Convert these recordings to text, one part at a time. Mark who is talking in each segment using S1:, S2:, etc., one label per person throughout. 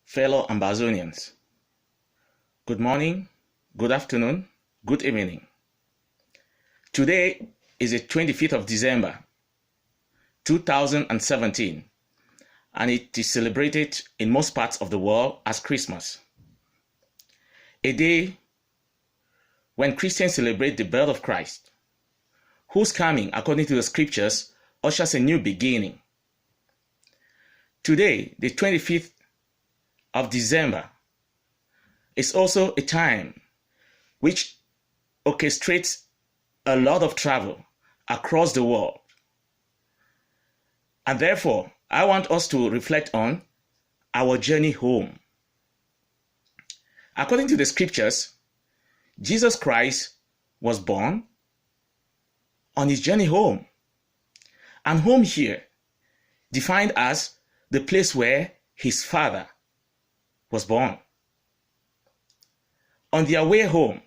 S1: fellow Ambazonians. Good morning, good afternoon, good evening. Today is the 25th of December, 2017, and it is celebrated in most parts of the world as Christmas. A day when Christians celebrate the birth of Christ, whose coming, according to the scriptures, ushers a new beginning. Today, the 25th of December, is also a time which orchestrates a lot of travel across the world. And therefore, I want us to reflect on our journey home. According to the scriptures, Jesus Christ was born on his journey home. And home here, defined as the place where his father was born. On their way home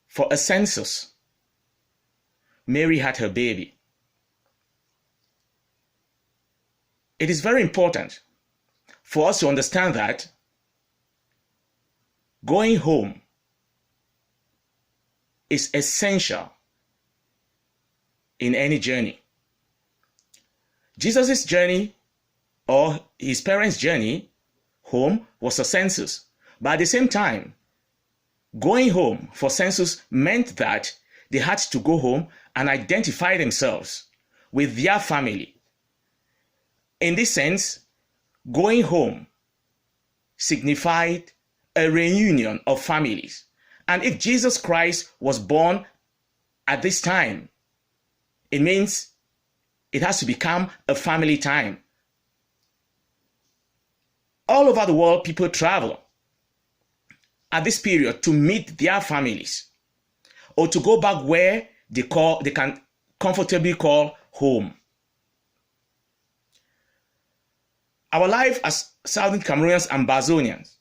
S1: for a census, Mary had her baby. It is very important for us to understand that going home is essential in any journey. Jesus' journey or his parents' journey home was a census. But at the same time, going home for census meant that they had to go home and identify themselves with their family. In this sense, going home signified a reunion of families. And if Jesus Christ was born at this time, it means it has to become a family time. All over the world, people travel at this period to meet their families or to go back where they can comfortably call home. Our life as Southern Cameroonians and Ambazonians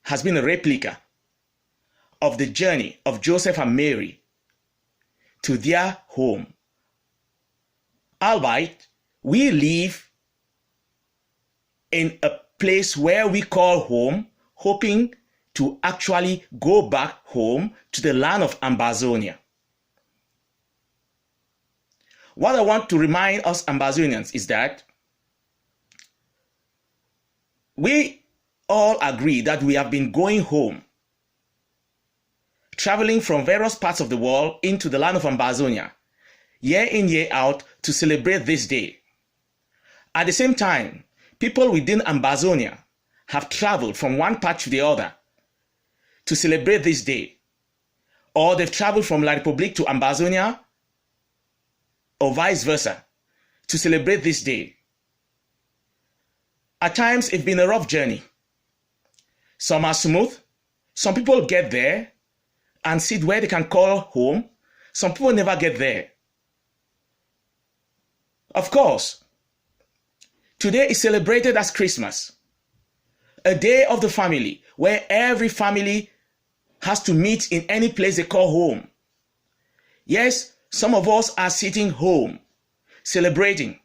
S1: has been a replica of the journey of Joseph and Mary to their home. Albeit, we live in a place where we call home, hoping to actually go back home to the land of Ambazonia. What I want to remind us Ambazonians is that we all agree that we have been going home, traveling from various parts of the world into the land of Ambazonia, year in, year out, to celebrate this day. At the same time, people within Ambazonia have traveled from one part to the other to celebrate this day. Or they've traveled from La Republique to Ambazonia, or vice versa, to celebrate this day. At times, it's been a rough journey. Some are smooth. Some people get there and sit where they can call home. Some people never get there. Of course, today is celebrated as Christmas, a day of the family where every family has to meet in any place they call home. Yes, some of us are sitting home, celebrating.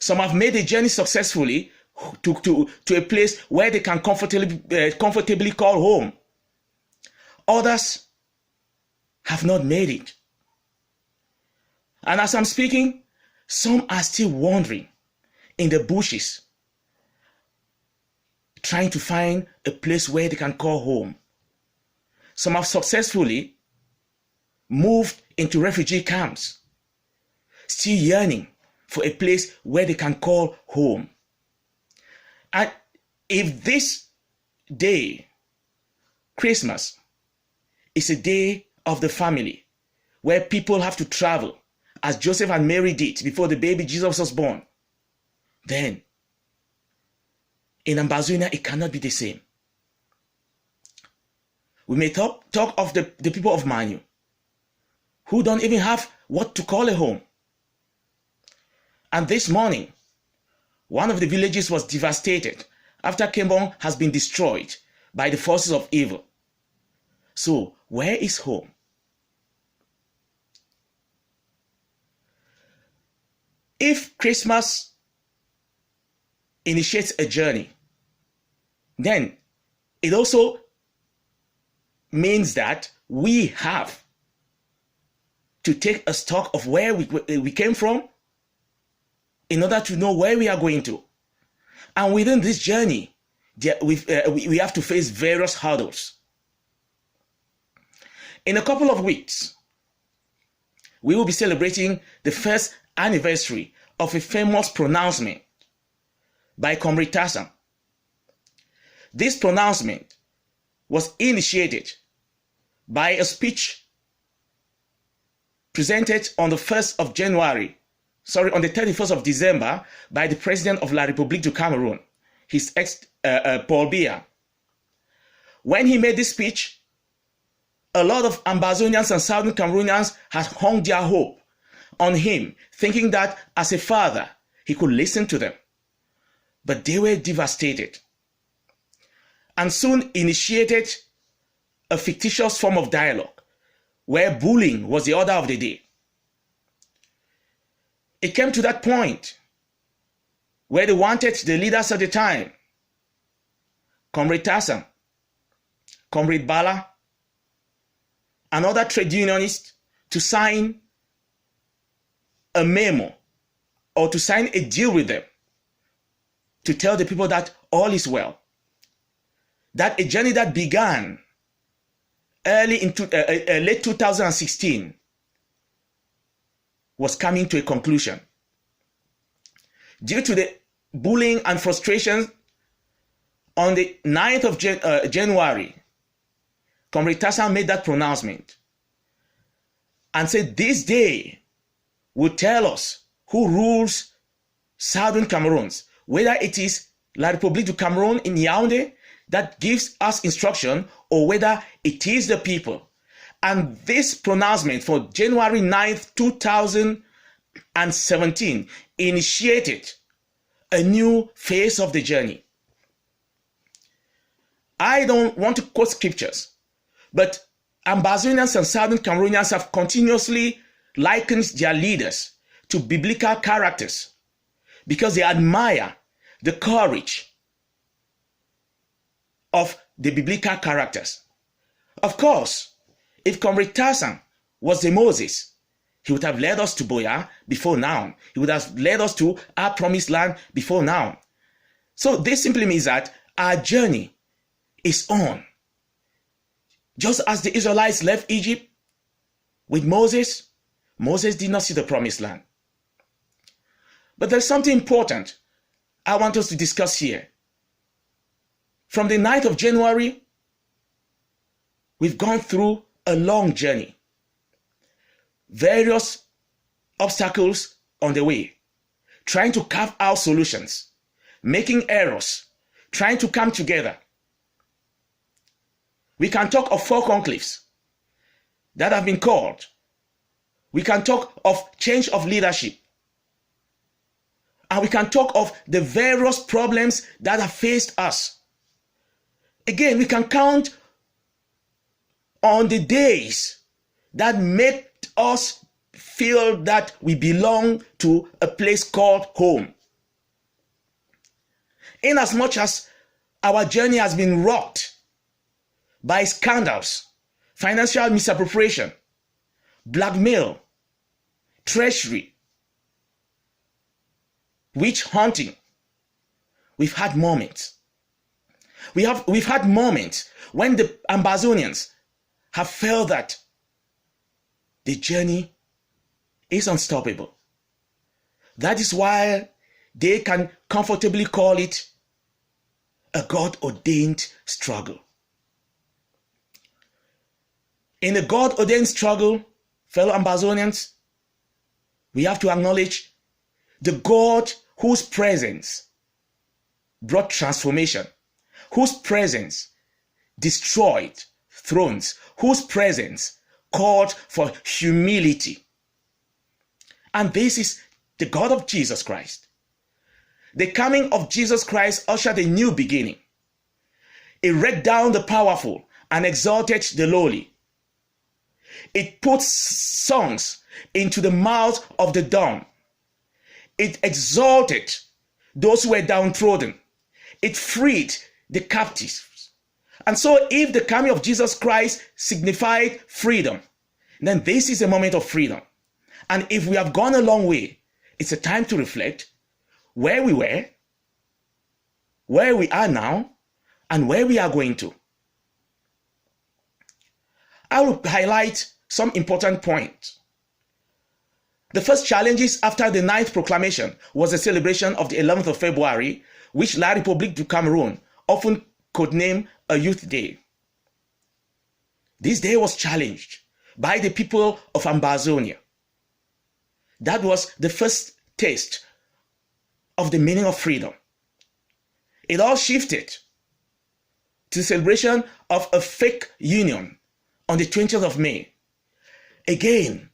S1: Some have made the journey successfully to a place where they can comfortably call home. Others have not made it. And as I'm speaking, some are still wandering in the bushes, trying to find a place where they can call home. Some have successfully moved into refugee camps, still yearning for a place where they can call home. And if this day, Christmas, is a day of the family, where people have to travel, as Joseph and Mary did before the baby Jesus was born, then in Ambazonia, it cannot be the same. We may talk of the people of Manu, who don't even have what to call a home. And this morning, one of the villages was devastated after Kembong has been destroyed by the forces of evil. So, where is home? If Christmas initiates a journey, then it also means that we have to take a stock of where we came from in order to know where we are going to. And within this journey, we have to face various hurdles. In a couple of weeks, we will be celebrating the first anniversary of a famous pronouncement by Comrade Tassan. This pronouncement was initiated by a speech presented on the 31st of December by the President of La République du Cameroon, His Paul Biya. When he made this speech, a lot of Ambazonians and Southern Cameroonians had hung their hope on him, thinking that as a father, he could listen to them. But they were devastated and soon initiated a fictitious form of dialogue where bullying was the order of the day. It came to that point where they wanted the leaders at the time, Comrade Tassan, Comrade Bala, and other trade unionists, to sign a memo or to sign a deal with them to tell the people that all is well. That a journey that began early into late 2016 was coming to a conclusion. Due to the bullying and frustration, on the 9th of January, Comrade Tassan made that pronouncement and said this day will tell us who rules Southern Cameroons, whether it is La République du Cameroun in Yaoundé that gives us instruction or whether it is the people. And this pronouncement for January 9th, 2017 initiated a new phase of the journey. I don't want to quote scriptures, but Ambazonians and Southern Cameroonians have continuously likened their leaders to biblical characters because they admire the courage of the biblical characters. Of course, if Comrade Tassan was the Moses, he would have led us to Buea before now. He would have led us to our promised land before now. So this simply means that our journey is on. Just as the Israelites left Egypt with Moses, Moses did not see the promised land. But there's something important I want us to discuss here. From the 9th of January, we've gone through a long journey. Various obstacles on the way, trying to carve out solutions, making errors, trying to come together. We can talk of 4 conclaves that have been called. We can talk of change of leadership. And we can talk of the various problems that have faced us. Again, we can count on the days that make us feel that we belong to a place called home. Inasmuch as our journey has been rocked by scandals, financial misappropriation, blackmail, treachery, witch hunting, we've had moments. We've had moments when the Ambazonians have felt that the journey is unstoppable. That is why they can comfortably call it a God-ordained struggle. In a God-ordained struggle, fellow Ambazonians, we have to acknowledge the God whose presence brought transformation, whose presence destroyed thrones, whose presence called for humility. And this is the God of Jesus Christ. The coming of Jesus Christ ushered a new beginning. It read down the powerful and exalted the lowly. It put songs into the mouth of the dumb. It exalted those who were downtrodden. It freed the captives. And so if the coming of Jesus Christ signified freedom, then this is a moment of freedom. And if we have gone a long way, it's a time to reflect where we were, where we are now, and where we are going to. I will highlight some important points. The first challenges after the 9th proclamation was the celebration of the 11th of February, which La République du Cameroon often codenamed a Youth Day. This day was challenged by the people of Ambazonia. That was the first taste of the meaning of freedom. It all shifted to the celebration of a fake union on the 20th of May. Again,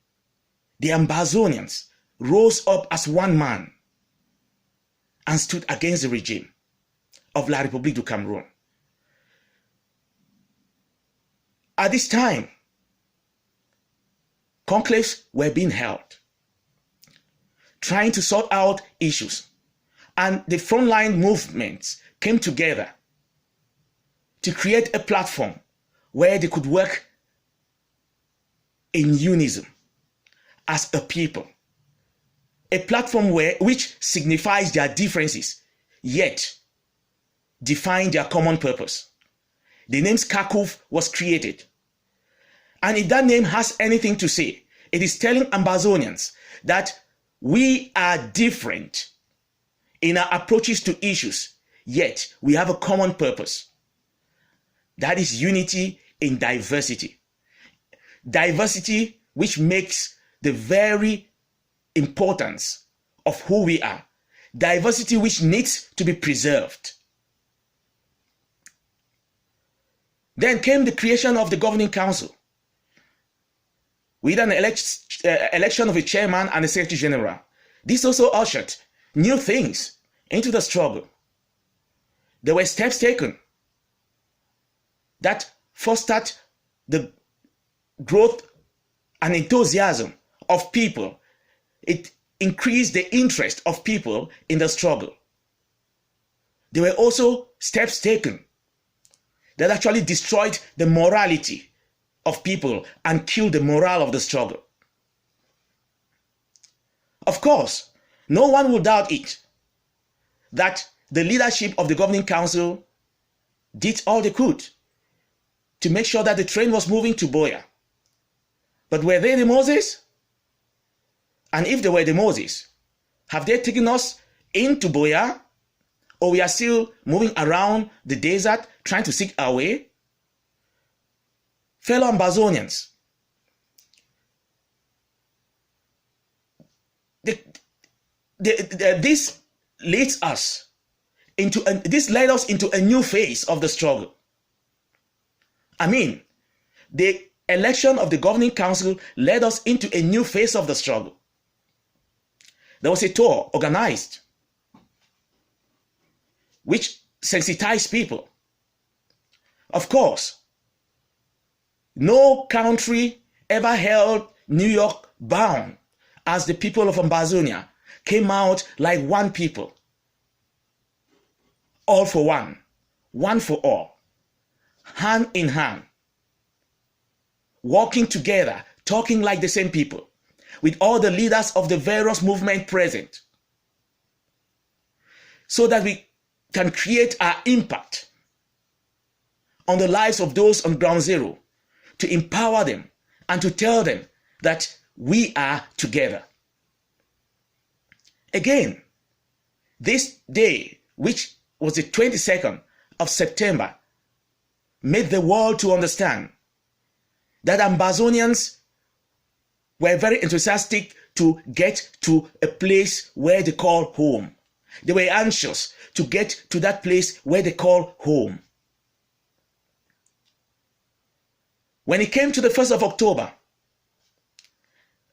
S1: the Ambazonians rose up as one man and stood against the regime of La République du Cameroon. At this time, conclaves were being held, trying to sort out issues, and the frontline movements came together to create a platform where they could work in unison as a people. A platform which signifies their differences, yet define their common purpose. The name SCACUF was created. And if that name has anything to say, it is telling Ambazonians that we are different in our approaches to issues, yet we have a common purpose. That is unity in diversity. Diversity which makes the very importance of who we are. Diversity which needs to be preserved. Then came the creation of the Governing Council with an election of a chairman and a secretary general. This also ushered new things into the struggle. There were steps taken that fostered the growth and enthusiasm of people. It increased the interest of people in the struggle. There were also steps taken that actually destroyed the morality of people and killed the morale of the struggle. Of course, no one will doubt it, that the leadership of the Governing Council did all they could to make sure that the train was moving to Buea. But were they the Moses? And if they were the Moses, have they taken us into Buea? Or we are still moving around the desert trying to seek our way? Fellow Ambazonians, this leads us into this led us into a new phase of the struggle. I mean, the election of the Governing Council led us into a new phase of the struggle. There was a tour organized which sensitized people. Of course, no country ever held New York bound as the people of Ambazonia came out like one people. All for one, one for all, hand in hand, walking together, talking like the same people, with all the leaders of the various movements present, so that we can create our impact on the lives of those on ground zero, to empower them and to tell them that we are together. Again, this day, which was the 22nd of September, made the world to understand that Ambazonians were very enthusiastic to get to a place where they call home. They were anxious to get to that place where they call home. When it came to the 1st of October,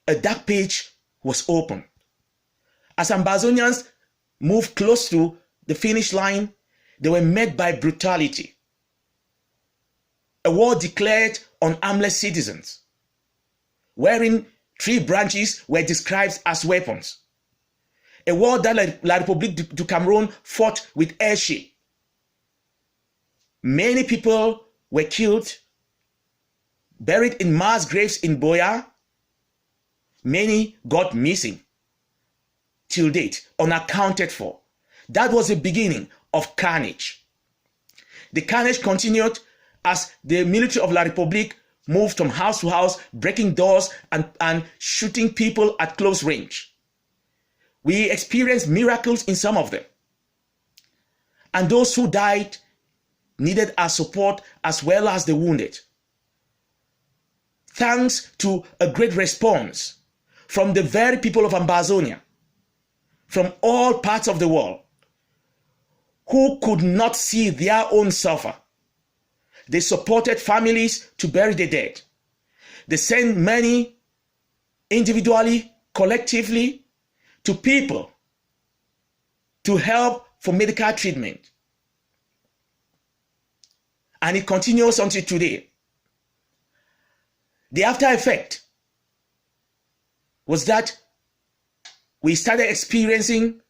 S1: a dark page was opened. As Ambazonians moved close to the finish line, they were met by brutality. A war declared on armless citizens, wherein tree branches were described as weapons. a war that La République du Cameroon fought with airship. Many people were killed, buried in mass graves in Buea. Many got missing till date, unaccounted for. That was the beginning of carnage. The carnage continued as the military of La République moved from house to house, breaking doors and shooting people at close range. We experienced miracles in some of them. And those who died needed our support as well as the wounded. Thanks to a great response from the very people of Ambazonia, from all parts of the world, who could not see their own suffer. They supported families to bury the dead. They sent money individually, collectively, to people to help for medical treatment. And it continues until today. The after effect was that we started experiencing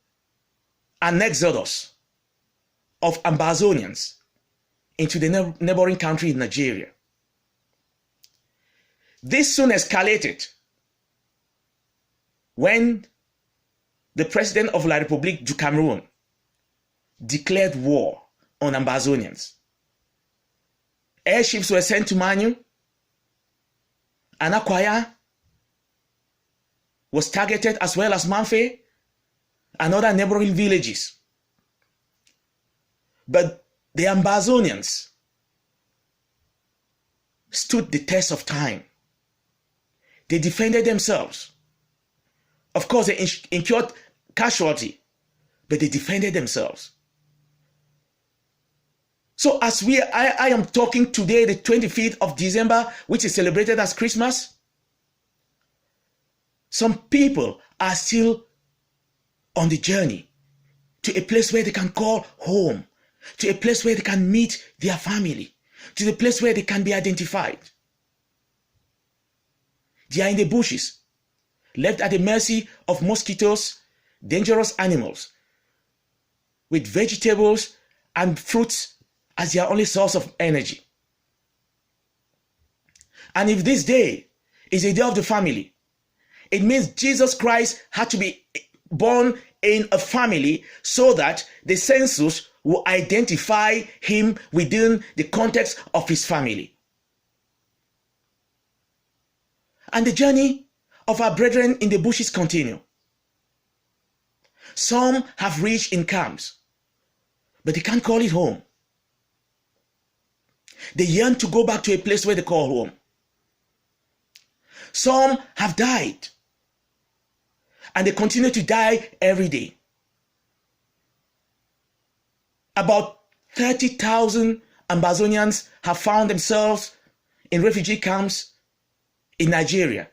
S1: an exodus of Ambazonians into the neighboring country, Nigeria. This soon escalated when the president of La République du Cameroon declared war on Ambazonians. Airships were sent to Manu, and Akwaya was targeted, as well as Manfe and other neighboring villages. But the Ambazonians stood the test of time. They defended themselves. Of course, they incurred casualty, but they defended themselves. So as I am talking today, the 25th of December, which is celebrated as Christmas, some people are still on the journey to a place where they can call home, to a place where they can meet their family, to the place where they can be identified. They are in the bushes, left at the mercy of mosquitoes, dangerous animals, with vegetables and fruits as their only source of energy. And if this day is a day of the family, it means Jesus Christ had to be born in a family so that the census will identify him within the context of his family. And the journey of our brethren in the bushes continue. Some have reached in camps, but they can't call it home. They yearn to go back to a place where they call home. Some have died, and they continue to die every day. About 30,000 Ambazonians have found themselves in refugee camps in Nigeria.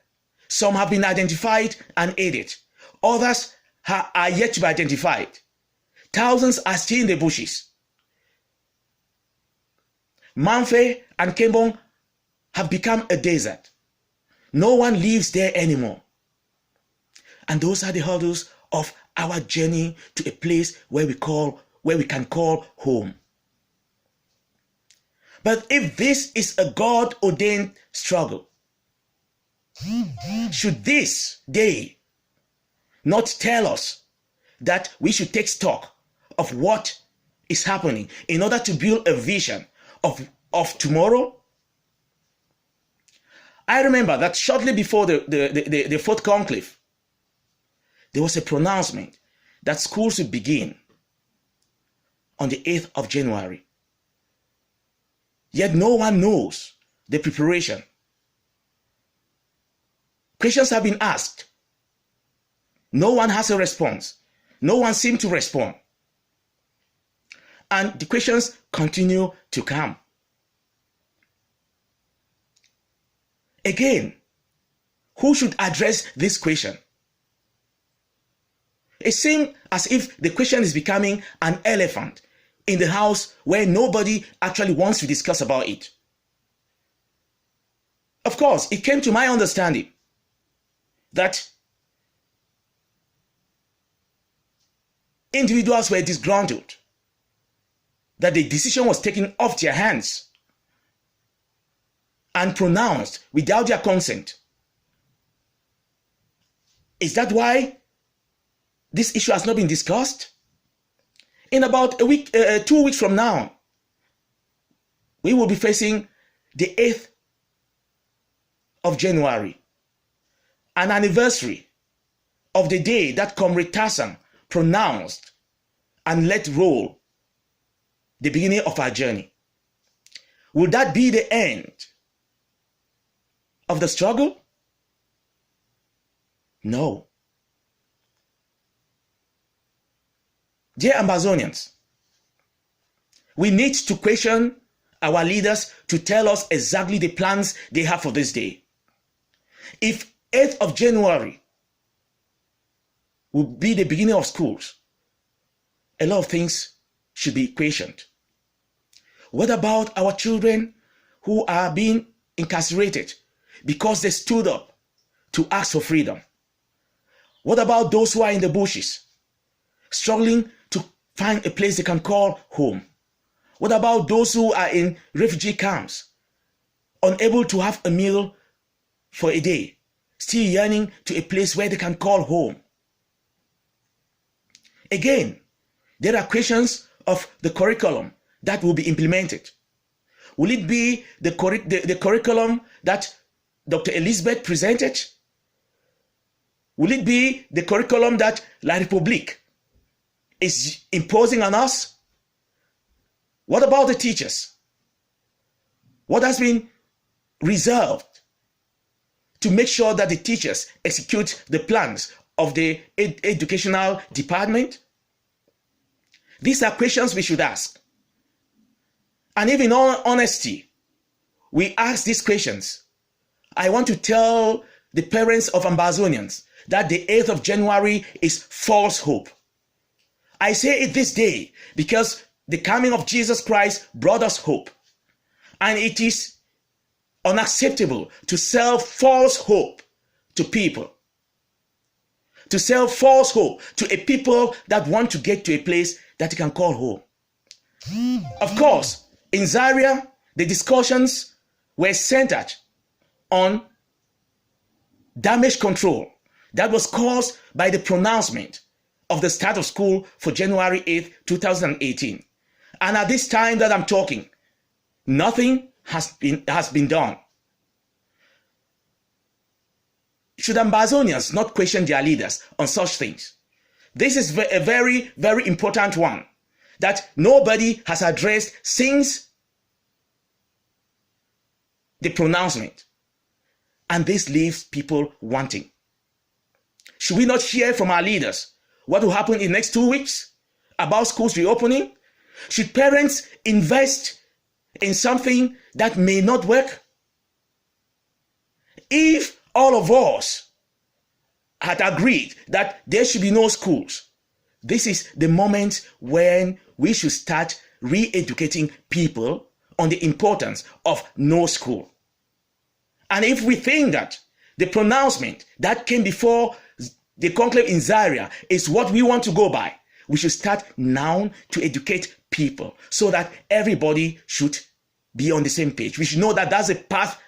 S1: Some have been identified and aided. Others are yet to be identified. Thousands are still in the bushes. Manfe and Kembong have become a desert. No one lives there anymore. And those are the hurdles of our journey to a place where we can call home. But if this is a God-ordained struggle, should this day not tell us that we should take stock of what is happening in order to build a vision of tomorrow? I remember that shortly before the fourth conclave, there was a pronouncement that schools would begin on the 8th of January. Yet no one knows the preparation. Questions have been asked. No one has a response. No one seemed to respond. And the questions continue to come. Again, who should address this question? It seems as if the question is becoming an elephant in the house where nobody actually wants to discuss about it. Of course, it came to my understanding that individuals were disgruntled that the decision was taken off their hands and pronounced without their consent. Is that why this issue has not been discussed? In about a week, 2 weeks from now, we will be facing the 8th of January, an anniversary of the day that Comrade Tassan pronounced and let roll the beginning of our journey. Will that be the end of the struggle? No. Dear Ambazonians, we need to question our leaders to tell us exactly the plans they have for this day. If 8th of January will be the beginning of schools, a lot of things should be questioned. What about our children who are being incarcerated because they stood up to ask for freedom? What about those who are in the bushes, struggling to find a place they can call home? What about those who are in refugee camps, unable to have a meal for a day, still yearning to a place where they can call home? Again, there are questions of the curriculum that will be implemented. Will it be the curriculum that Dr. Elizabeth presented? Will it be the curriculum that La République is imposing on us? What about the teachers? What has been reserved to make sure that the teachers execute the plans of the educational department? These are questions we should ask. And if in all honesty, we ask these questions, I want to tell the parents of Ambazonians that the 8th of January is false hope. I say it this day because the coming of Jesus Christ brought us hope. And it is unacceptable to sell false hope to people. To sell false hope to a people that want to get to a place that you can call home. Of course, in Zaria, the discussions were centered on damage control that was caused by the pronouncement of the start of school for January 8th, 2018. And at this time that I'm talking, nothing has been done. Should Ambazonians not question their leaders on such things? This is a very, very important one that nobody has addressed since the pronouncement. And this leaves people wanting. Should we not hear from our leaders what will happen in the next 2 weeks about schools reopening? Should parents invest in something that may not work? If all of us had agreed that there should be no schools, this is the moment when we should start re-educating people on the importance of no school. And if we think that the pronouncement that came before the conclave in Zaria is what we want to go by, we should start now to educate people so that everybody should be on the same page. We should know that that's a path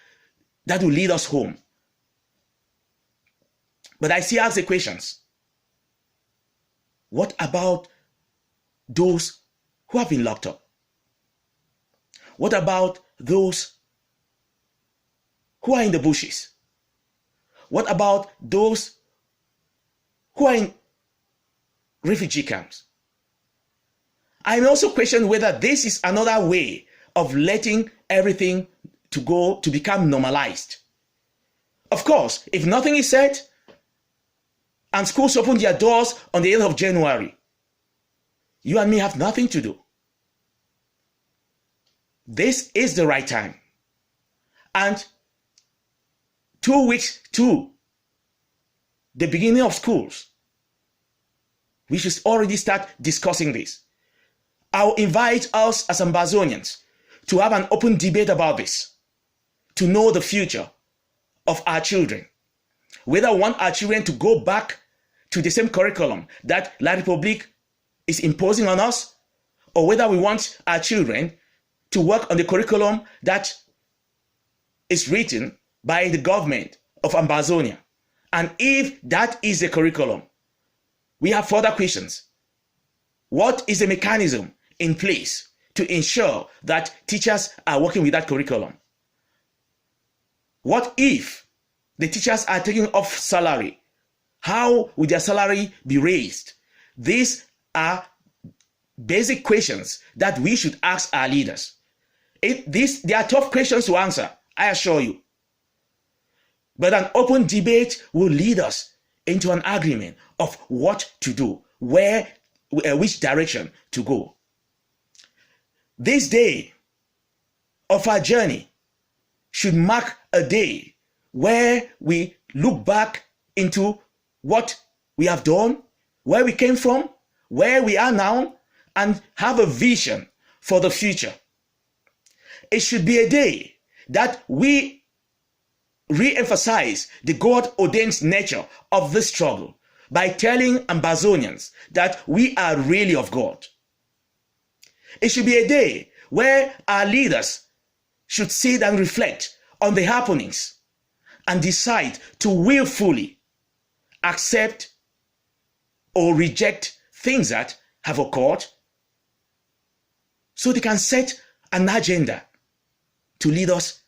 S1: that will lead us home. But I still ask the questions. What about those who have been locked up? What about those who are in the bushes? What about those who are in refugee camps? I may also question whether this is another way of letting everything to become normalized. Of course, if nothing is said and schools open their doors on the 8th of January, you and me have nothing to do. This is the right time. And 2 weeks to the beginning of schools, we should already start discussing this. I'll invite us as Ambazonians to have an open debate about this, to know the future of our children. Whether we want our children to go back to the same curriculum that La République is imposing on us, or whether we want our children to work on the curriculum that is written by the government of Ambazonia. And if that is the curriculum, we have further questions. What is the mechanism in place to ensure that teachers are working with that curriculum? What if the teachers are taking off salary? How will their salary be raised? These are basic questions that we should ask our leaders. They are tough questions to answer, I assure you. But an open debate will lead us into an agreement of what to do, which direction to go. This day of our journey should mark a day where we look back into what we have done, where we came from, where we are now, and have a vision for the future. It should be a day that we re-emphasize the God-ordained nature of this struggle by telling Ambazonians that we are really of God. It should be a day where our leaders should sit and reflect on the happenings and decide to willfully accept or reject things that have occurred, so they can set an agenda to lead us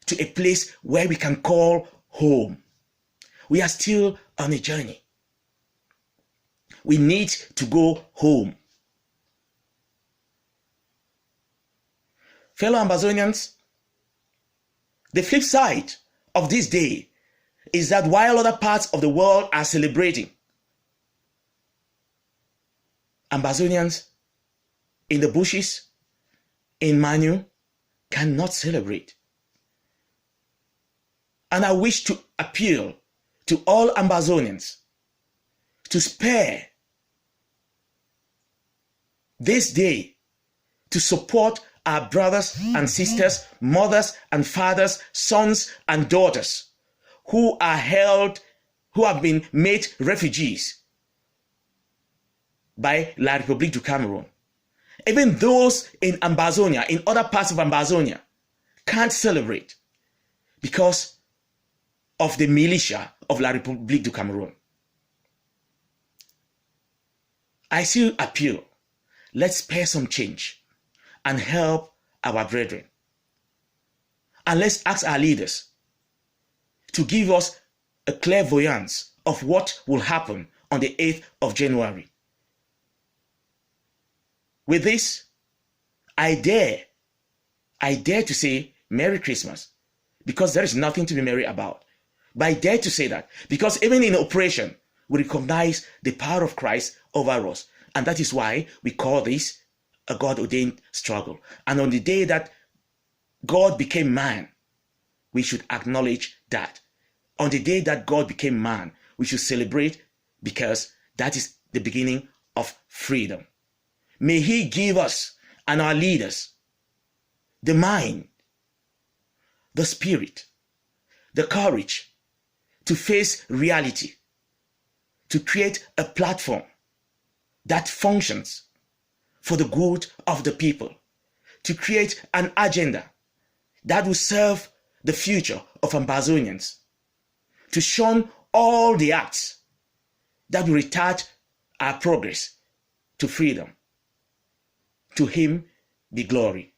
S1: to a place where we can call home. We are still on a journey. We need to go home. Fellow Ambazonians, the flip side of this day is that while other parts of the world are celebrating, Ambazonians in the bushes, in Manu, cannot celebrate. And I wish to appeal to all Ambazonians to spare this day to support our brothers and sisters, mothers and fathers, sons and daughters who have been made refugees by La République du Cameroon. Even those in Ambazonia, in other parts of Ambazonia, can't celebrate because of the militia of La République du Cameroon. I still appeal, let's spare some change and help our brethren. And let's ask our leaders to give us a clairvoyance of what will happen on the 8th of January. With this, I dare to say Merry Christmas, because there is nothing to be merry about. But I dare to say that because even in oppression, we recognize the power of Christ over us. And that is why we call this a God-ordained struggle. And on the day that God became man, we should acknowledge that. On the day that God became man, we should celebrate, because that is the beginning of freedom. May He give us and our leaders the mind, the spirit, the courage to face reality, to create a platform that functions for the good of the people, to create an agenda that will serve the future of Ambazonians, to shun all the acts that will retard our progress to freedom. To Him be glory.